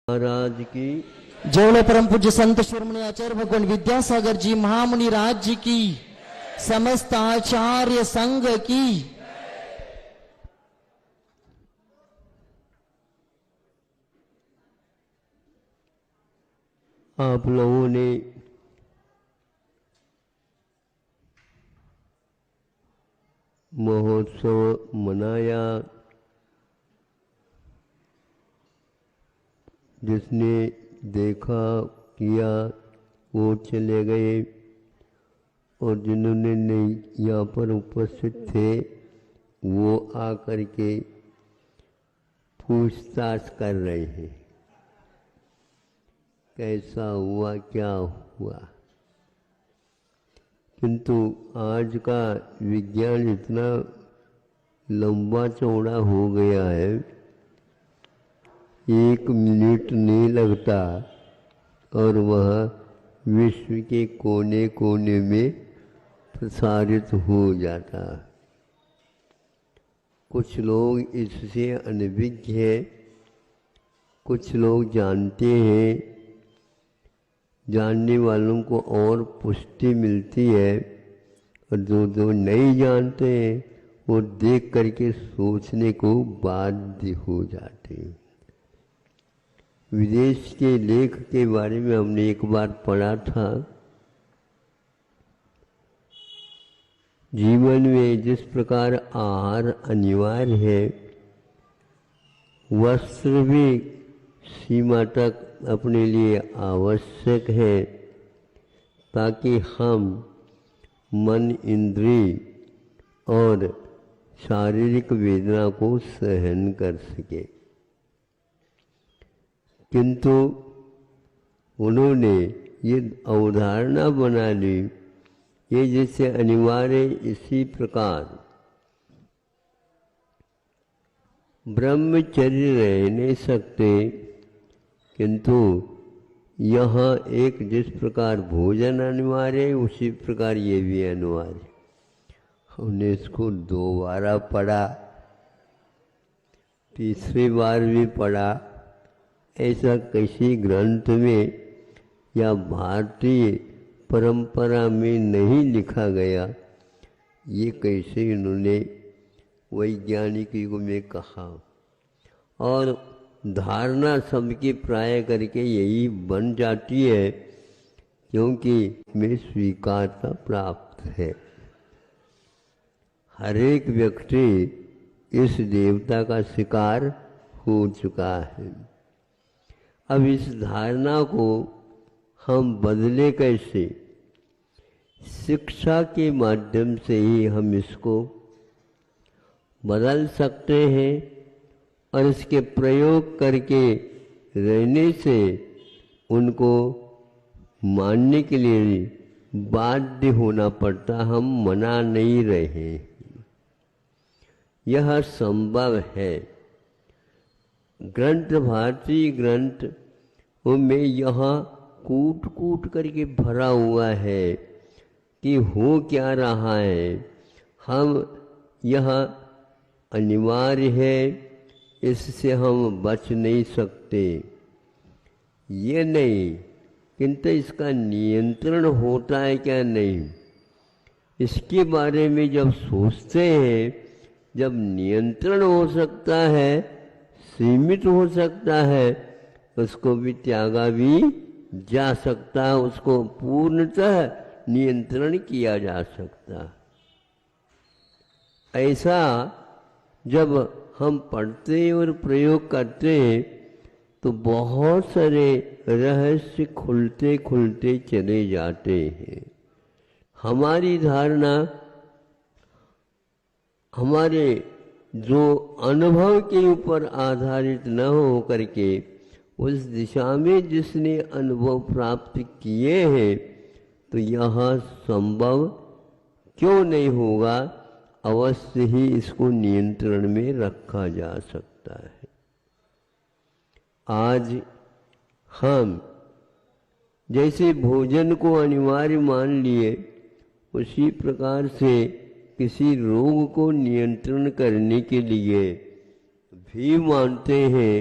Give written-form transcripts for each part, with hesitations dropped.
महाराज की जय। परम पूज्य संत शिरोमणि आचार्य भगवान विद्यासागर जी महामुनि राज्य की, समस्त आचार्य संघ की। आप लोगों ने महोत्सव मनाया, जिसने देखा किया वो चले गए, और जिन्होंने नहीं यहाँ पर उपस्थित थे वो आकर के पूछताछ कर रहे हैं कैसा हुआ क्या हुआ। किंतु आज का विज्ञान इतना लंबा चौड़ा हो गया है, 1 मिनट नहीं लगता और वह विश्व के कोने कोने में प्रसारित हो जाता। कुछ लोग इससे अनभिज्ञ हैं, कुछ लोग जानते हैं, जानने वालों को और पुष्टि मिलती है, और जो नहीं जानते हैं वो देख करके सोचने को बाध्य हो जाते हैं। विदेश के लेख के बारे में हमने एक बार पढ़ा था, जीवन में जिस प्रकार आहार अनिवार्य है, वस्त्र भी सीमा तक अपने लिए आवश्यक है, ताकि हम मन, इंद्रिय और शारीरिक वेदना को सहन कर सके। किंतु उन्होंने ये अवधारणा बना ली, ये जैसे अनिवार्य, इसी प्रकार ब्रह्मचर्य रह नहीं सकते, किंतु यहाँ एक जिस प्रकार भोजन अनिवार्य है उसी प्रकार ये भी अनिवार्य। हमने इसको 2 बार पढ़ा, तीसरी बार भी पढ़ा। ऐसा किसी ग्रंथ में या भारतीय परंपरा में नहीं लिखा गया। ये कैसे इन्होंने वैज्ञानिक युग में कहा, और धारणा सबकी प्राय करके यही बन जाती है, क्योंकि में स्वीकारता प्राप्त है। हर एक व्यक्ति इस देवता का शिकार हो चुका है। अब इस धारणा को हम बदले कैसे? शिक्षा के माध्यम से ही हम इसको बदल सकते हैं, और इसके प्रयोग करके रहने से उनको मानने के लिए बाध्य होना पड़ता। हम मना नहीं रहे, यह संभव है। ग्रंथ, भारतीय ग्रंथ में यहाँ कूट कूट करके भरा हुआ है कि हो क्या रहा है। हम यहाँ अनिवार्य है, इससे हम बच नहीं सकते, ये नहीं, किंतु इसका नियंत्रण होता है क्या नहीं, इसके बारे में जब सोचते हैं, जब नियंत्रण हो सकता है, सीमित हो सकता है, उसको भी त्यागा भी जा सकता है, उसको पूर्णतः नियंत्रण किया जा सकता है। ऐसा जब हम पढ़ते हैं और प्रयोग करते हैं तो बहुत सारे रहस्य खुलते खुलते चले जाते हैं। हमारी धारणा हमारे जो अनुभव के ऊपर आधारित न हो करके उस दिशा में जिसने अनुभव प्राप्त किए हैं, तो यह संभव क्यों नहीं होगा? अवश्य ही इसको नियंत्रण में रखा जा सकता है। आज हम जैसे भोजन को अनिवार्य मान लिए, उसी प्रकार से किसी रोग को नियंत्रण करने के लिए भी मानते हैं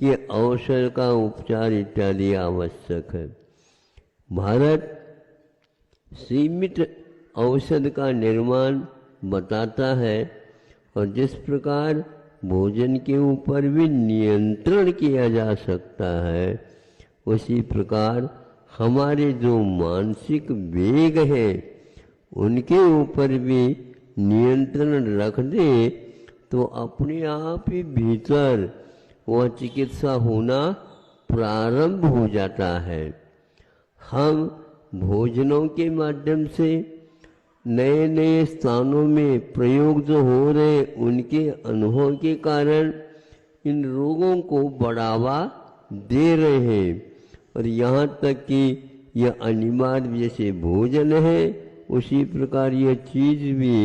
कि औषध का उपचार इत्यादि आवश्यक है। भारत सीमित औषध का निर्माण बताता है और जिस प्रकार भोजन के ऊपर भी नियंत्रण किया जा सकता है, उसी प्रकार हमारे जो मानसिक वेग हैं उनके ऊपर भी नियंत्रण रख दे तो अपने आप ही भीतर वह चिकित्सा होना प्रारंभ हो जाता है। हम भोजनों के माध्यम से नए नए स्थानों में प्रयोग जो हो रहे उनके अनुभव के कारण इन रोगों को बढ़ावा दे रहे हैं। और यहाँ तक कि यह अनिवार्य जैसे भोजन है उसी प्रकार यह चीज भी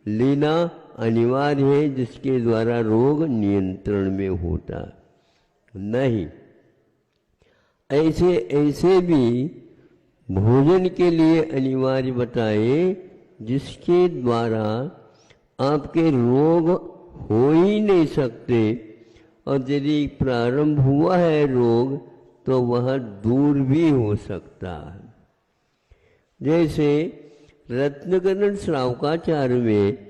लेना अनिवार्य है जिसके द्वारा रोग नियंत्रण में होता नहीं। ऐसे ऐसे भी भोजन के लिए अनिवार्य बताए जिसके द्वारा आपके रोग हो ही नहीं सकते, और यदि प्रारंभ हुआ है रोग तो वह दूर भी हो सकता है। जैसे रत्नकरण श्रावकाचार्य में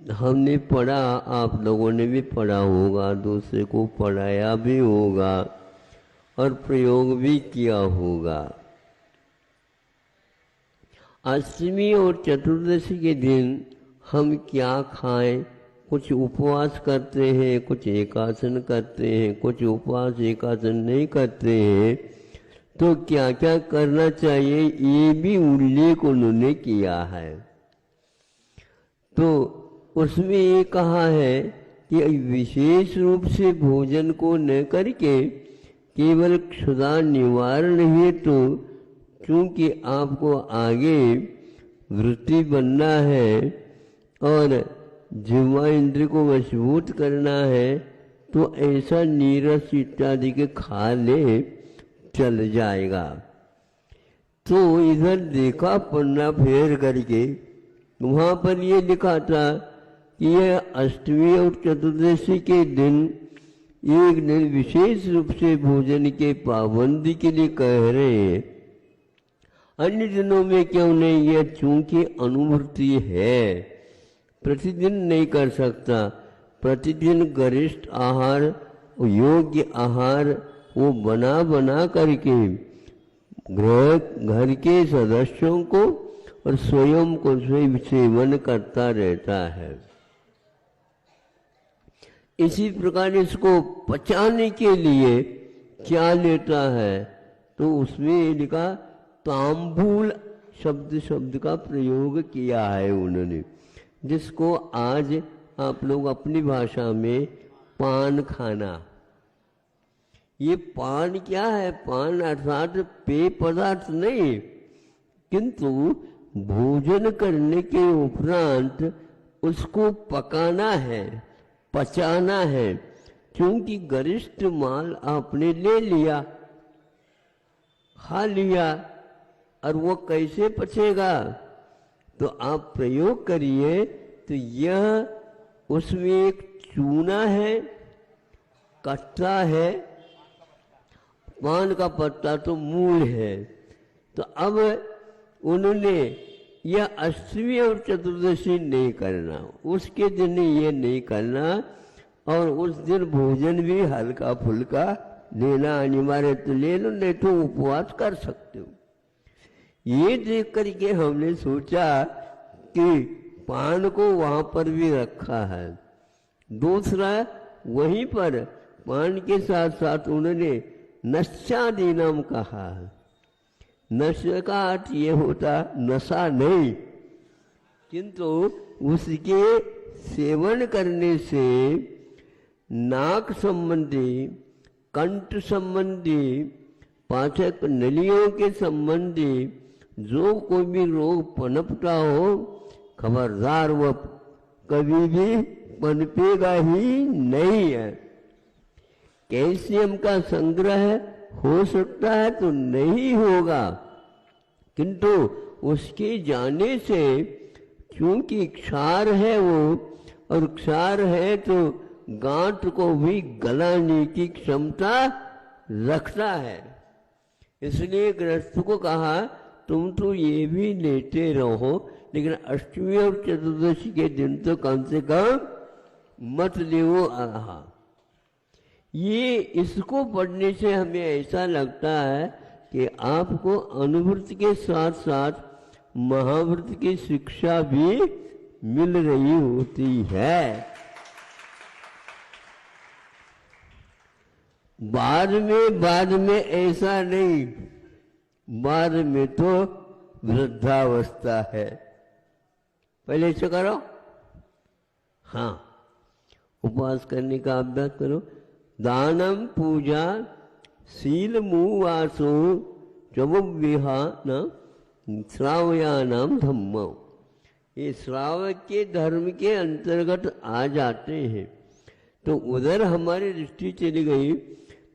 हमने पढ़ा, आप लोगों ने भी पढ़ा होगा, दूसरे को पढ़ाया भी होगा और प्रयोग भी किया होगा। अष्टमी और चतुर्दशी के दिन हम क्या खाएं? कुछ उपवास करते हैं, कुछ एकासन करते हैं, कुछ उपवास एकासन नहीं करते हैं, तो क्या क्या करना चाहिए ये भी उल्लेख उन्होंने किया है। तो उसमें ये कहा है कि विशेष रूप से भोजन को न करके केवल क्षुधा निवारण हेतु, क्योंकि आपको आगे वृत्ति बनना है और जिह्वा इंद्र को मजबूत करना है, तो ऐसा नीरस इत्यादि के खा ले चल जाएगा। तो इधर देखा पन्ना फेर करके, वहाँ पर ये लिखा था कि यह अष्टमी और चतुर्दशी के दिन एक दिन विशेष रूप से भोजन के पाबंदी के लिए कह रहे हैं, अन्य दिनों में क्यों नहीं? यह चूंकि अनुभूति है, प्रतिदिन नहीं कर सकता। प्रतिदिन गरिष्ठ आहार, योग्य आहार वो बना बना करके घर के सदस्यों को और स्वयं को सेवन करता रहता है। इसी प्रकार इसको पचाने के लिए क्या लेता है? तो उसमें लिखा तांबूल शब्द का प्रयोग किया है उन्होंने, जिसको आज आप लोग अपनी भाषा में पान खाना। ये पान क्या है? पान अर्थात पेय पदार्थ नहीं, किंतु भोजन करने के उपरांत उसको पकाना है, पचाना है, क्योंकि गरिष्ठ माल आपने ले लिया, खा लिया, और वो कैसे पचेगा? तो आप प्रयोग करिए। तो यह उसमें एक चूना है, कट्टा है, पान का पत्ता तो मूल है। तो अब उन्होंने यह अष्टमी और चतुर्दशी नहीं करना, उसके दिन ये नहीं करना, और उस दिन भोजन भी हल्का फुल्का लेना अनिवार्य, तो ले लो, नहीं तो उपवास कर सकते हो। ये देख करके हमने सोचा कि पान को वहाँ पर भी रखा है। दूसरा, वहीं पर पान के साथ साथ उन्होंने नशादीनम कहा है। नशा का अर्थ ये होता नशा नहीं, किंतु उसके सेवन करने से नाक संबंधी, कंठ संबंधी, पाचक नलियों के संबंधी जो कोई भी रोग पनपता हो, खबरदार वह कभी भी पनपेगा ही नहीं है। कैल्शियम का संग्रह हो सकता है तो नहीं होगा, किंतु उसके जाने से, क्योंकि क्षार है वो, और क्षार है तो गांठ को भी गलाने की क्षमता रखता है। इसलिए गृहस्थ को कहा तुम तो ये भी लेते रहो, लेकिन अष्टमी और चतुर्दशी के दिन तो कम से कम मत लेवो आहा। ये इसको पढ़ने से हमें ऐसा लगता है कि आपको अनुव्रत के साथ साथ महाव्रत की शिक्षा भी मिल रही होती है। बाद में ऐसा नहीं, बाद में तो वृद्धावस्था है। पहले ऐसा करो, हाँ, उपवास करने का अभ्यास करो। दानम पूजा शील मुवासो चमुविहान श्रावयानाम धम्मो, ये श्रावक के धर्म के अंतर्गत आ जाते हैं। तो उधर हमारी दृष्टि चली गई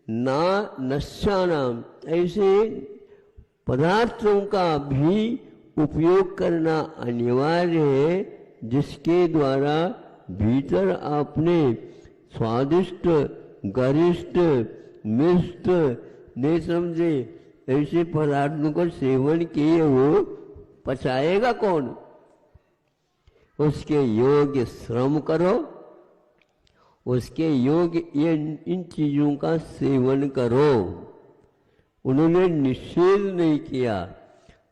ना नश्यानाम, ऐसे पदार्थों का भी उपयोग करना अनिवार्य है जिसके द्वारा भीतर आपने स्वादिष्ट गरिष्ठ मिष्ट नहीं समझे ऐसे पदार्थों का सेवन किए वो पचाएगा कौन? उसके योग्य श्रम करो, उसके योग्य ये इन चीजों का सेवन करो। उन्होंने निषेध नहीं किया,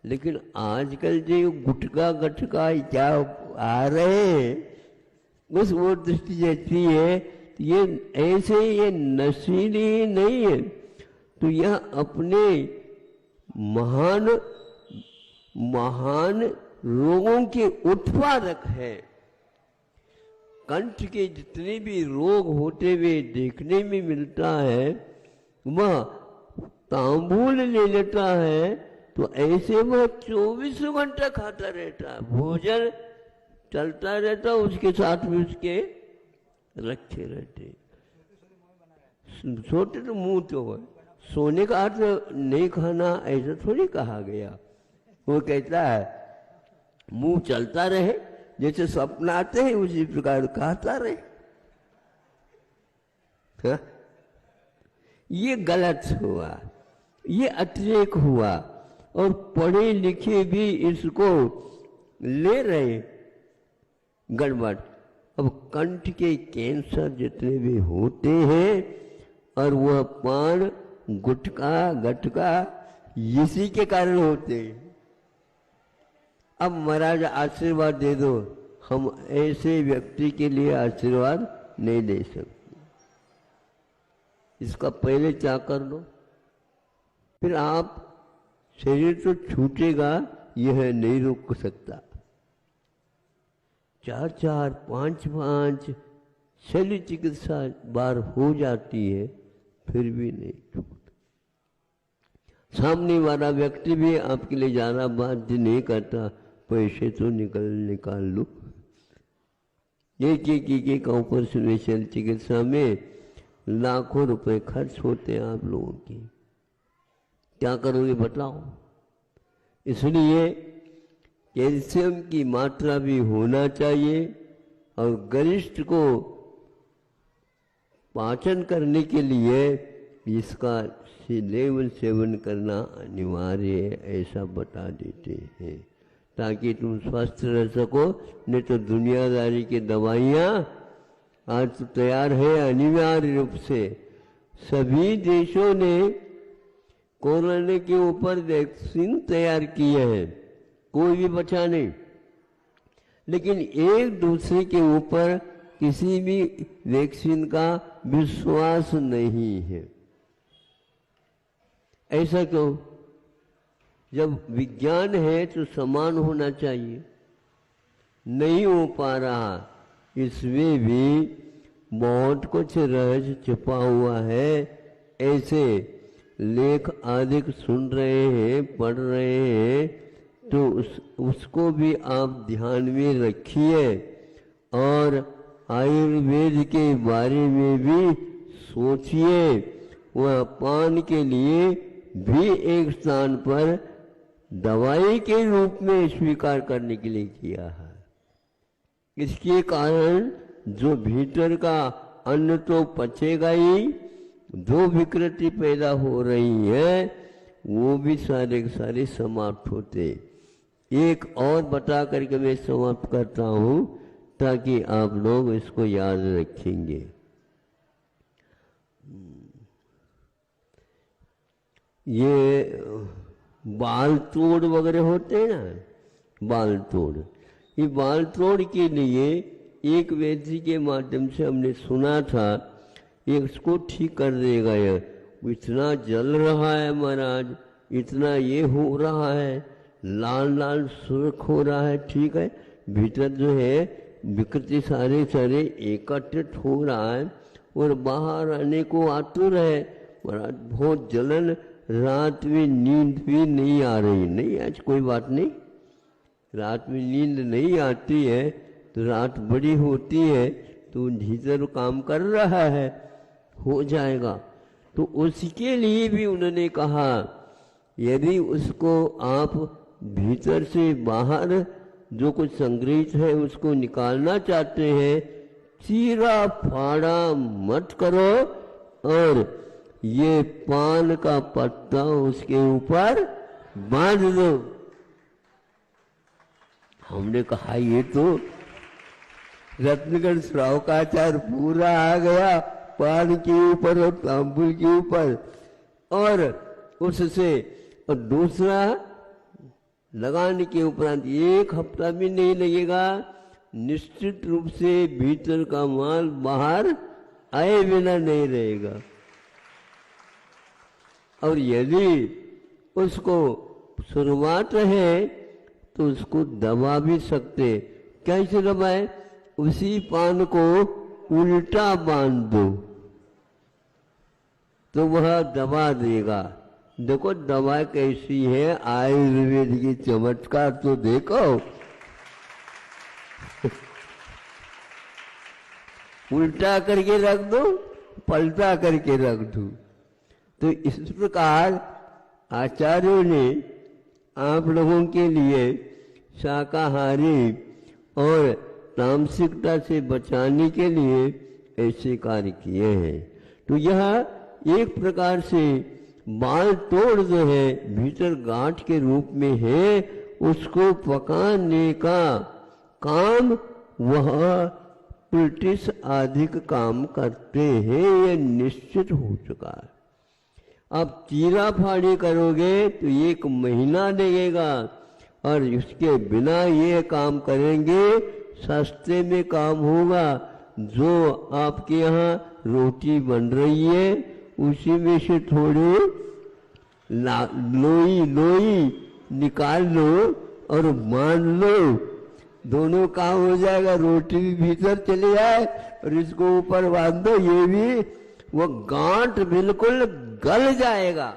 लेकिन आजकल जो गुटका गटका क्या आ रहे हैं उस वो दृष्टि जाती है, तो ये ऐसे ये नशीली नहीं है, तो यह अपने महान महान रोगों के उत्पादक है। कंठ के जितने भी रोग होते हुए देखने में मिलता है, वह तांबूल ले लेता है तो ऐसे वह 24 घंटा खाता रहता है, भोजन चलता रहता, उसके साथ में उसके रखे रहते। सोते तो मुंह तो है, सोने का अर्थ नहीं खाना ऐसा थोड़ी कहा गया। वो कहता है मुंह चलता रहे, जैसे स्वप्न आते हैं उसी प्रकार खाता रहे। हा? ये गलत हुआ, ये अतिरेक हुआ, और पढ़े लिखे भी इसको ले रहे गड़बड़। अब कंठ के कैंसर जितने भी होते हैं और वह पान गुटका गटका इसी के कारण होते हैं। अब महाराज आशीर्वाद दे दो, हम ऐसे व्यक्ति के लिए आशीर्वाद नहीं दे सकते। इसका पहले क्या कर लो, फिर आप शरीर तो छूटेगा, यह नहीं रोक सकता। 4-4, 5-5 शल्य चिकित्सा बार हो जाती है, फिर भी नहीं छूटता। सामने वाला व्यक्ति भी आपके लिए ज्यादा बाध्य नहीं करता, पैसे तो निकाल लो। एक ऑपरेशन में शल्य चिकित्सा में लाखों रुपए खर्च होते हैं आप लोगों की, क्या करोगे बताओ? इसलिए कैल्शियम की मात्रा भी होना चाहिए, और गरिष्ठ को पाचन करने के लिए इसका लेवल सेवन करना अनिवार्य है, ऐसा बता देते हैं, ताकि तुम स्वस्थ रह सको। नहीं तो दुनियादारी की दवाइयाँ आज तो तैयार है अनिवार्य रूप से। सभी देशों ने कोरोना के ऊपर वैक्सीन तैयार किए हैं, कोई भी बचा नहीं, लेकिन एक दूसरे के ऊपर किसी भी वैक्सीन का विश्वास नहीं है। ऐसा क्यों? जब विज्ञान है तो समान होना चाहिए, नहीं हो पा रहा। इसमें भी बहुत कुछ रहस्य छुपा हुआ है। ऐसे लेख अधिक सुन रहे हैं, पढ़ रहे हैं, तो उसको भी आप ध्यान में रखिए, और आयुर्वेद के बारे में भी सोचिए। वह पान के लिए भी एक स्थान पर दवाई के रूप में स्वीकार करने के लिए किया है। इसके कारण जो भीतर का अन्न तो पचेगा ही, जो विकृति पैदा हो रही है वो भी सारे के सारे समाप्त होते। एक और बता करके मैं समाप्त करता हूँ ताकि आप लोग इसको याद रखेंगे। ये बाल तोड़ वगैरह होते हैं ना, बाल तोड़, ये बाल तोड़ के लिए एक व्यक्ति के माध्यम से हमने सुना था, ये इसको ठीक कर देगा। ये इतना जल रहा है महाराज, इतना ये हो रहा है, लाल लाल सुर्ख हो रहा है, ठीक है, भीतर जो है विकृति सारे सारे एकत्रित हो रहा है और बाहर आने को आतुर है महाराज। बहुत जलन, रात में नींद भी नहीं आ रही। नहीं, आज कोई बात नहीं, रात में नींद नहीं आती है तो रात बड़ी होती है तो भीतर काम कर रहा है, हो जाएगा। तो उसके लिए भी उन्होंने कहा यदि उसको आप भीतर से बाहर जो कुछ संग्रहित है उसको निकालना चाहते हैं, चीरा फाड़ा मत करो और ये पान का पत्ता उसके ऊपर बांध दो। हमने कहा ये तो रत्नगढ़ श्रावकाचार पूरा आ गया पान के ऊपर और तांबुल के ऊपर, और उससे और दूसरा लगाने के उपरांत 1 हफ्ता भी नहीं लगेगा, निश्चित रूप से भीतर का माल बाहर आए बिना नहीं रहेगा। और यदि उसको शुरुआत है तो उसको दबा भी सकते। कैसे दबाए? उसी पान को उल्टा बांध दो तो वह दबा देगा। देखो दवा कैसी है, आयुर्वेद की चमत्कार तो देखो। उल्टा करके रख दो, पलटा करके रख दो। तो इस प्रकार आचार्यों ने आप लोगों के लिए शाकाहारी और तामसिकता से बचाने के लिए ऐसे कार्य किए हैं। तो यह एक प्रकार से बाल तोड़ जो है भीतर गांठ के रूप में है, उसको पकाने का काम वह ब्रिटिश अधिक काम करते हैं, यह निश्चित हो चुका है। आप चीरा फाड़ी करोगे तो 1 महीना लगेगा और इसके बिना ये काम करेंगे सस्ते में काम होगा। जो आपके यहाँ रोटी बन रही है उसी में से थोड़ी लोई निकाल लो और मान लो, दोनों काम हो जाएगा। रोटी भी भीतर चली जाए और इसको ऊपर बांध दो, ये भी वो गांठ बिल्कुल गल जाएगा।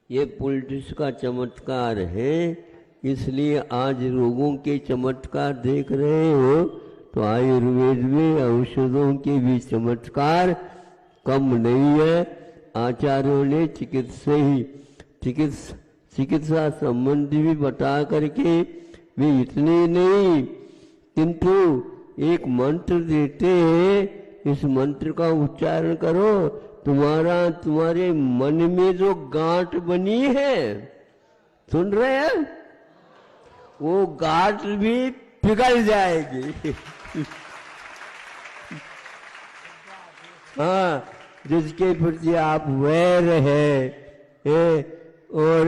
ये पुलिस का चमत्कार है, इसलिए आज रोगों के चमत्कार देख रहे हो तो आयुर्वेद में औषधों के भी चमत्कार कम नहीं है। आचार्यों ने चिकित्सा संबंधी भी बता करके वे इतने नहीं किंतु एक मंत्र देते हैं, इस मंत्र का उच्चारण करो, तुम्हारे मन में जो गांठ बनी है, सुन रहे हैं, वो गांठ भी पिघल जाएगी। हाँ, जिसके प्रति आप वैर है और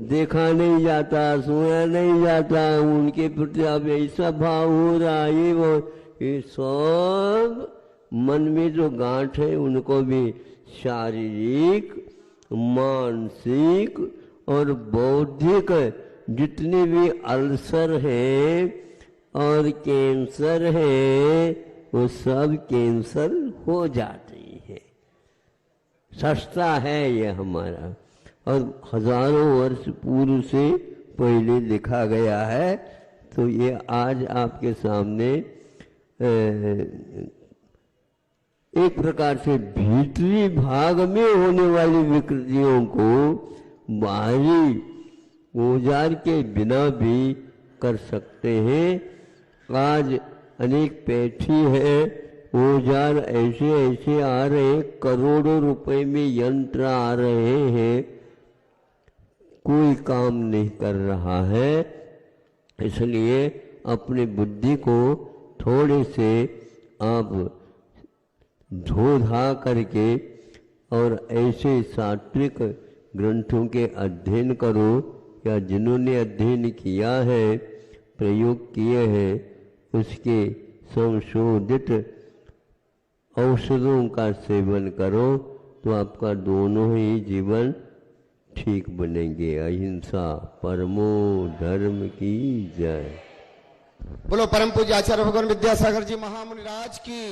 देखा नहीं जाता, सुना नहीं जाता, उनके प्रति अब ऐसा भाव हो रहा है, ये सब मन में जो गांठ है उनको भी शारीरिक, मानसिक और बौद्धिक जितने भी अल्सर है और कैंसर है वो सब कैंसर हो जाते हैं। सस्ता है ये हमारा और हजारों वर्ष पूर्व से पहले लिखा गया है। तो ये आज आपके सामने एक प्रकार से भीतरी भाग में होने वाली विकृतियों को बाहरी औजार के बिना भी कर सकते हैं। आज अनेक पैठी है, औजार ऐसे ऐसे आ रहे, करोड़ों रुपए में यंत्र आ रहे हैं, कोई काम नहीं कर रहा है। इसलिए अपनी बुद्धि को थोड़े से आप धो धा करके और ऐसे सात्विक ग्रंथों के अध्ययन करो, या जिन्होंने अध्ययन किया है, प्रयोग किए हैं, उसके संशोधित औषधों का सेवन करो, तो आपका दोनों ही जीवन ठीक बनेंगे। अहिंसा परमो धर्म की जय। बोलो परम पूज्य आचार्य भगवान विद्यासागर जी महामुनि राज की।